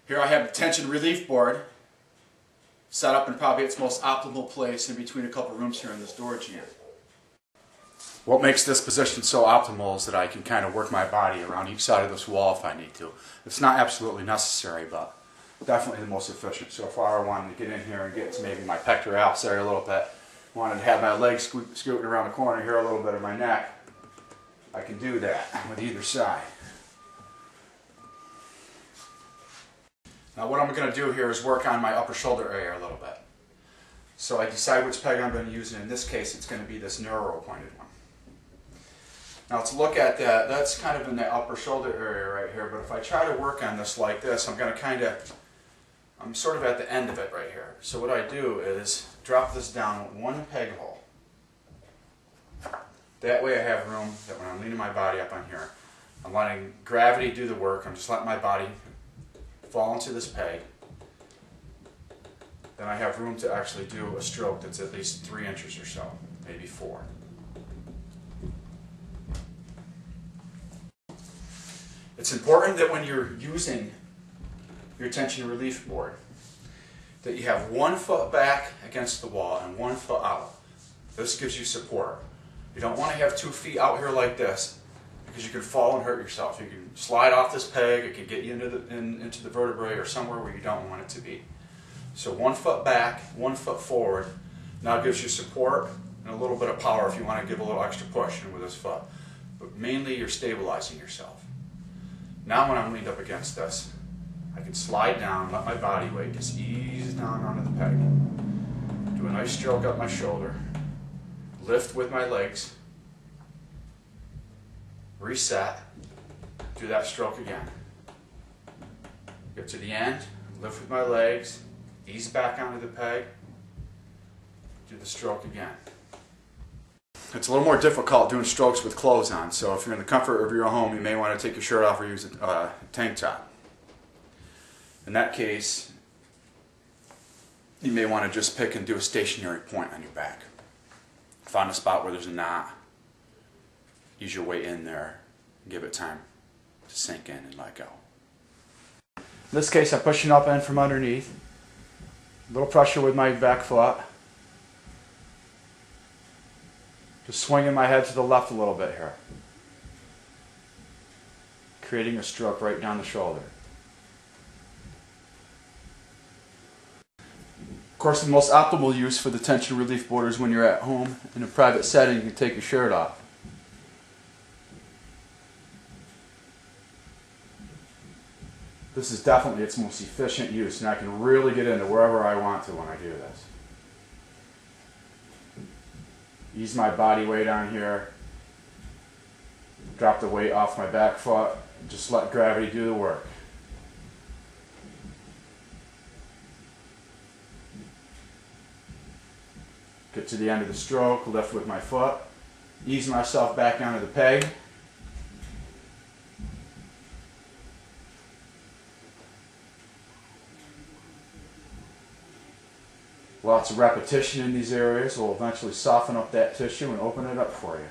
Here I have the tension relief board set up in probably its most optimal place in between a couple rooms here in this storage unit. What makes this position so optimal is that I can kind of work my body around each side of this wall if I need to. It's not absolutely necessary, but definitely the most efficient. So if I wanted to get in here and get to maybe my pectorals area a little bit, wanted to have my legs scooting around the corner here a little bit of my neck, I can do that with either side. Now what I'm going to do here is work on my upper shoulder area a little bit. So I decide which peg I'm going to use, and in this case it's going to be this narrow pointed one. Now to look at that, that's kind of in the upper shoulder area right here, but if I try to work on this like this, I'm sort of at the end of it right here. So what I do is drop this down one peg hole. That way I have room that when I'm leaning my body up on here, I'm letting gravity do the work. I'm just letting my body fall into this peg. Then I have room to actually do a stroke that's at least 3 inches or so, maybe 4. It's important that when you're using your tension relief board that you have 1 foot back against the wall and 1 foot out. This gives you support. You don't want to have 2 feet out here like this because you can fall and hurt yourself. You can slide off this peg, it can get you into the vertebrae or somewhere where you don't want it to be. So 1 foot back, 1 foot forward now gives you support and a little bit of power if you want to give a little extra push in with this foot. But mainly you're stabilizing yourself. Now when I'm leaned up against this, I can slide down, let my body weight just ease down onto the peg. Do a nice stroke up my shoulder, lift with my legs, reset, do that stroke again. Get to the end, lift with my legs, ease back onto the peg, do the stroke again. It's a little more difficult doing strokes with clothes on, so if you're in the comfort of your own home, you may want to take your shirt off or use a tank top. In that case, you may want to just pick and do a stationary point on your back. Find a spot where there's a knot, use your weight in there, and give it time to sink in and let go. In this case, I'm pushing up in from underneath, a little pressure with my back foot. Just swinging my head to the left a little bit here. Creating a stroke right down the shoulder. Of course, the most optimal use for the tension relief board is when you're at home in a private setting. You can take your shirt off. This is definitely its most efficient use, and I can really get into wherever I want to when I do this. Ease my body weight on here, drop the weight off my back foot, and just let gravity do the work. Get to the end of the stroke, lift with my foot, ease myself back onto the peg. Lots of repetition in these areas will eventually soften up that tissue and open it up for you.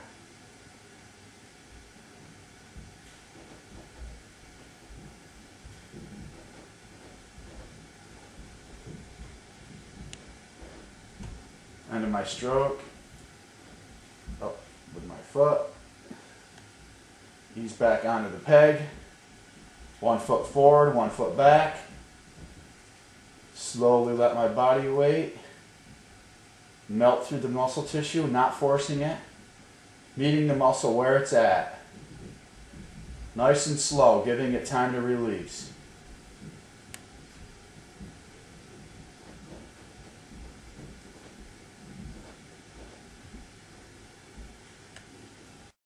End of my stroke, up with my foot, ease back onto the peg, 1 foot forward, 1 foot back, slowly let my body weight melt through the muscle tissue, not forcing it, meeting the muscle where it's at, nice and slow, giving it time to release.